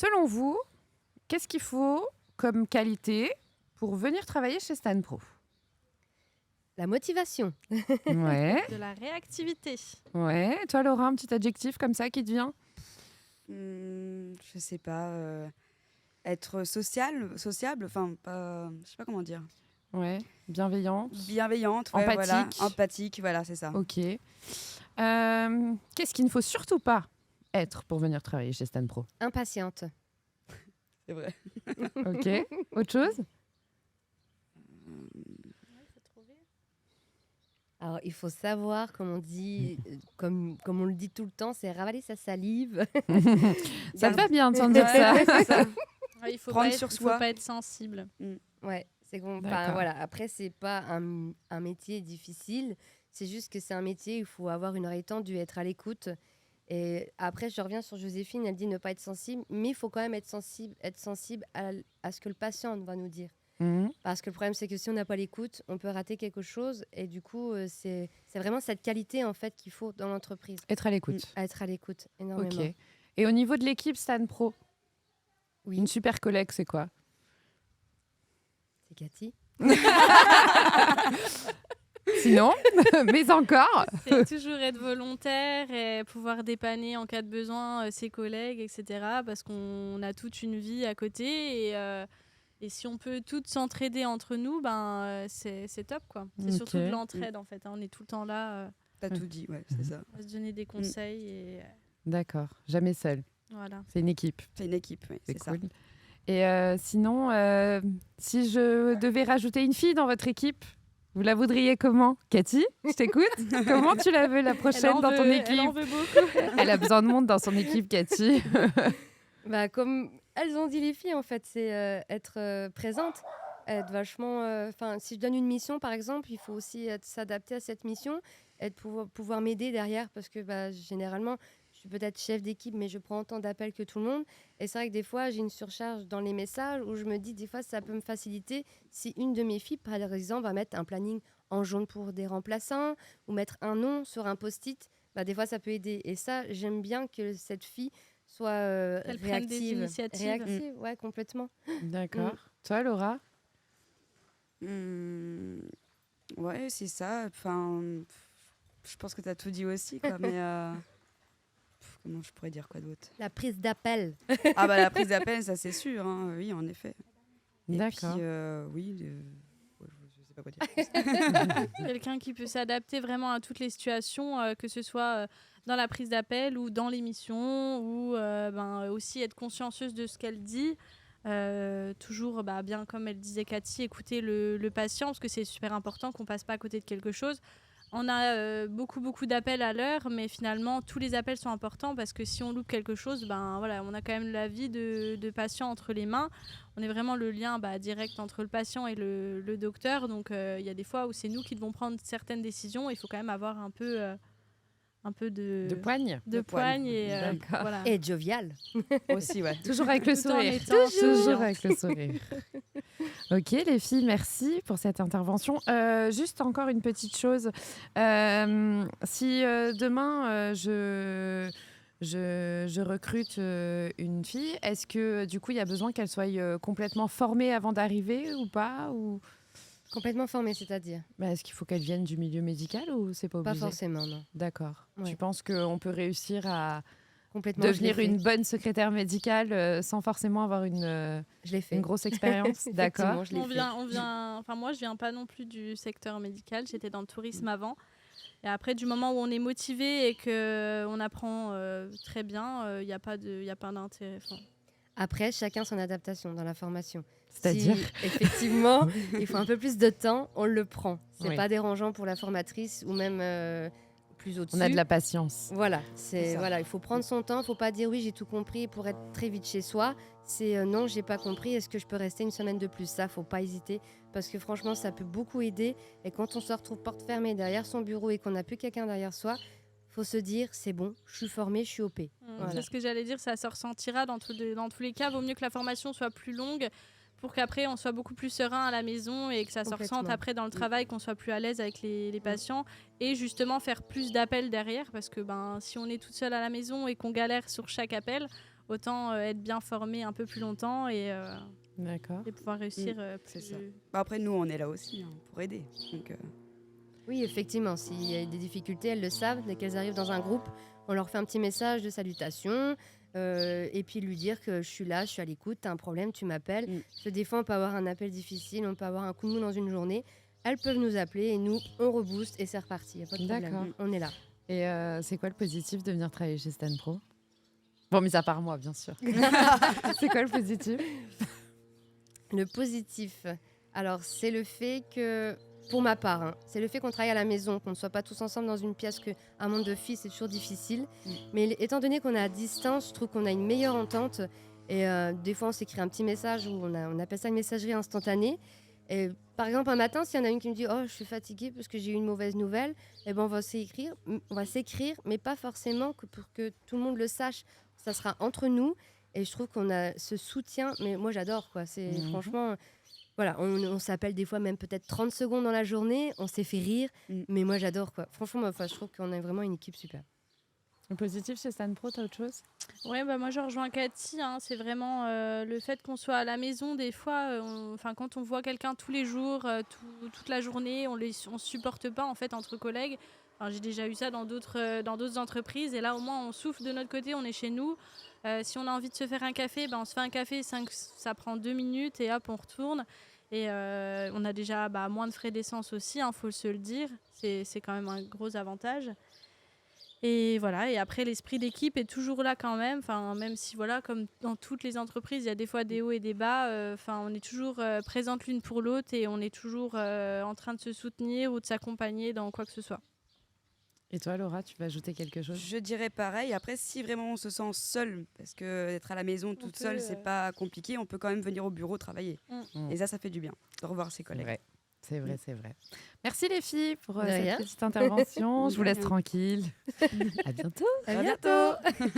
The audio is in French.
selon vous, qu'est-ce qu'il faut comme qualité pour venir travailler chez Stan Pro? La motivation. Ouais. De la réactivité. Ouais. Toi, Laura, un petit adjectif comme ça qui te vient? Je sais pas. Être sociable, enfin, je sais pas comment dire. Ouais. Bienveillante. Bienveillante, ouais, Empathique. voilà. Empathique, voilà, c'est ça. Ok. Qu'est-ce qu'il ne faut surtout pas être pour venir travailler chez Stan Pro? Impatiente. C'est vrai. Ok. Autre chose? Alors, il faut savoir, comme on dit, comme on le dit tout le temps, c'est ravaler sa salive. Ça te va bien de dire ça. Ouais, c'est ça. Ouais, il faut Prendre pas sur être, soi. faut pas être sensible. Ouais, c'est bon. D'accord. Voilà. Après, c'est pas un métier difficile. C'est juste que c'est un métier où il faut avoir une oreille tendue, être à l'écoute. Et après, je reviens sur Joséphine. Elle dit ne pas être sensible, mais il faut quand même être sensible à ce que le patient va nous dire. Mhm. Parce que le problème, c'est que si on n'a pas l'écoute, on peut rater quelque chose. Et du coup, c'est vraiment cette qualité en fait qu'il faut dans l'entreprise. Être à l'écoute. Être à l'écoute, énormément. Ok. Et au niveau de l'équipe Stan Pro, Oui, une super collègue, c'est quoi? c'est Cathy. Sinon, mais encore. C'est toujours être volontaire et pouvoir dépanner en cas de besoin ses collègues, etc. Parce qu'on a toute une vie à côté et si on peut toutes s'entraider entre nous, c'est top, quoi. C'est Ok. surtout de l'entraide, en fait. Hein. On est tout le temps là, T'as tout dit, ouais, c'est ça. à se donner des conseils et D'accord. Jamais seul. voilà. C'est une équipe. C'est une équipe, ouais, C'est c'est cool. ça. Et sinon, si je devais rajouter une fille dans votre équipe, vous la voudriez comment? Cathy, je t'écoute. Comment tu la veux la prochaine dans ton Elle en équipe? veut beaucoup. Elle a besoin de monde dans son équipe, Cathy. Comme elles ont dit les filles, en fait, c'est être présente, être vachement... si je donne une mission, par exemple, il faut aussi s'adapter à cette mission, pouvoir m'aider derrière, parce que généralement, je suis peut-être chef d'équipe, mais je prends autant d'appels que tout le monde. Et c'est vrai que des fois, j'ai une surcharge dans les messages où je me dis, des fois, ça peut me faciliter si une de mes filles, par exemple, va mettre un planning en jaune pour des remplaçants ou mettre un nom sur un post-it. Des fois, ça peut aider. Et ça, j'aime bien que cette fille soit Qu'elle prenne des réactive. initiatives. Réactive, ouais, complètement. D'accord. Toi, Laura? Ouais, c'est ça. Enfin, je pense que t'as tout dit aussi, quoi. Mais comment je pourrais dire quoi d'autre? La prise d'appel. Ah la prise d'appel, ça c'est sûr. Hein, oui, en effet. Et D'accord. puis, oui. Je sais pas quoi dire. Quelqu'un qui peut s'adapter vraiment à toutes les situations, que ce soit dans la prise d'appel ou dans l'émission, ou aussi être consciencieuse de ce qu'elle dit. Toujours, bien comme elle disait Cathy, écouter le patient, parce que c'est super important qu'on passe pas à côté de quelque chose. On a beaucoup d'appels à l'heure, mais finalement, tous les appels sont importants parce que si on loupe quelque chose, on a quand même la vie de patient entre les mains. On est vraiment le lien direct entre le patient et le docteur. Donc, il y a des fois où c'est nous qui devons prendre certaines décisions. Il faut quand même avoir un peu de poigne. De poigne et D'accord. voilà. Et jovial. Aussi, ouais. Toujours avec le Tout en sourire. étant Toujours avec le sourire. Ok, les filles, merci pour cette intervention. Juste encore une petite chose. Si demain, je recrute une fille, est-ce que du coup, il y a besoin qu'elle soit complètement formée avant d'arriver ou pas ou... Complètement formée, c'est-à-dire Est-ce qu'il faut qu'elle vienne du milieu médical ou c'est pas obligé? Pas forcément, non. D'accord. Ouais. Tu penses qu'on peut réussir à Complètement. devenir une bonne secrétaire médicale sans forcément avoir Je l'ai fait. une grosse expérience? D'accord. Effectivement, je l'ai fait. Moi, je viens pas non plus du secteur médical. J'étais dans le tourisme avant. Et après, du moment où on est motivé et qu'on apprend très bien, il n'y a pas d'intérêt. Après, chacun son adaptation dans la formation. C'est-à-dire Si, effectivement, il faut un peu plus de temps, on le prend. C'est Oui. pas dérangeant pour la formatrice ou même plus au-dessus. On a de la patience. Voilà, C'est ça. il faut prendre son temps, il faut pas dire oui, j'ai tout compris pour être très vite chez soi. C'est non, j'ai pas compris, est-ce que je peux rester une semaine de plus? Ça, faut pas hésiter parce que franchement, ça peut beaucoup aider. Et quand on se retrouve porte fermée derrière son bureau et qu'on n'a plus quelqu'un derrière soi, faut se dire c'est bon, je suis formée, je suis OP. Voilà. C'est ce que j'allais dire, ça se ressentira dans tous les cas. Vaut mieux que la formation soit plus longue pour qu'après on soit beaucoup plus serein à la maison et que ça se ressente après dans le travail, qu'on soit plus à l'aise avec les patients et justement faire plus d'appels derrière parce que si on est toute seule à la maison et qu'on galère sur chaque appel, autant être bien formé un peu plus longtemps D'accord. et pouvoir réussir c'est plus. ça. Après, nous, on est là aussi pour aider. Donc, Oui, effectivement, s'il y a des difficultés, elles le savent. Dès qu'elles arrivent dans un groupe, on leur fait un petit message de salutation et puis lui dire que je suis là, je suis à l'écoute, t'as un problème, tu m'appelles. Parce que des fois, on peut avoir un appel difficile, on peut avoir un coup de mou dans une journée. Elles peuvent nous appeler et nous, on rebooste et c'est reparti. Il n'y a pas de D'accord. problème. On est là. Et c'est quoi le positif de venir travailler chez Stan Pro? Bon, mis à part moi, bien sûr. C'est quoi le positif? Le positif, alors c'est le fait que, pour ma part, c'est le fait qu'on travaille à la maison, qu'on ne soit pas tous ensemble dans une pièce, qu'un monde de filles, c'est toujours difficile. Mais étant donné qu'on est à distance, je trouve qu'on a une meilleure entente. Et des fois, on s'écrit un petit message, ou on appelle ça une messagerie instantanée. Et, par exemple, un matin, s'il y en a une qui me dit « Oh, je suis fatiguée parce que j'ai eu une mauvaise nouvelle », eh ben, on va s'écrire, mais pas forcément pour que tout le monde le sache. Ça sera entre nous. Et je trouve qu'on a ce soutien, mais moi j'adore quoi. Franchement, voilà, on s'appelle des fois même peut-être 30 secondes dans la journée, on s'est fait rire, mais moi j'adore quoi. Franchement, je trouve qu'on a vraiment une équipe super. Le positif chez Stan Pro, t'as autre chose? Ouais, moi je rejoins Cathy, c'est vraiment le fait qu'on soit à la maison des fois, quand on voit quelqu'un tous les jours, toute la journée, on supporte pas en fait entre collègues. J'ai déjà eu ça dans d'autres entreprises et là au moins on souffle de notre côté, on est chez nous. Si on a envie de se faire un café, on se fait un café, ça prend 2 minutes et hop on retourne. Et on a déjà moins de frais d'essence aussi, faut se le dire, c'est quand même un gros avantage. Et voilà, et après l'esprit d'équipe est toujours là quand même, même si voilà, comme dans toutes les entreprises, il y a des fois des hauts et des bas, on est toujours présente l'une pour l'autre et on est toujours en train de se soutenir ou de s'accompagner dans quoi que ce soit. Et toi, Laura, tu vas ajouter quelque chose? je dirais pareil. Après, si vraiment on se sent seul, parce que d'être à la maison toute seule, c'est pas compliqué, on peut quand même venir au bureau travailler. Et ça fait du bien de revoir ses collègues. C'est vrai. Merci les filles pour De rien. cette petite intervention. Je vous laisse tranquille. À bientôt. À bientôt.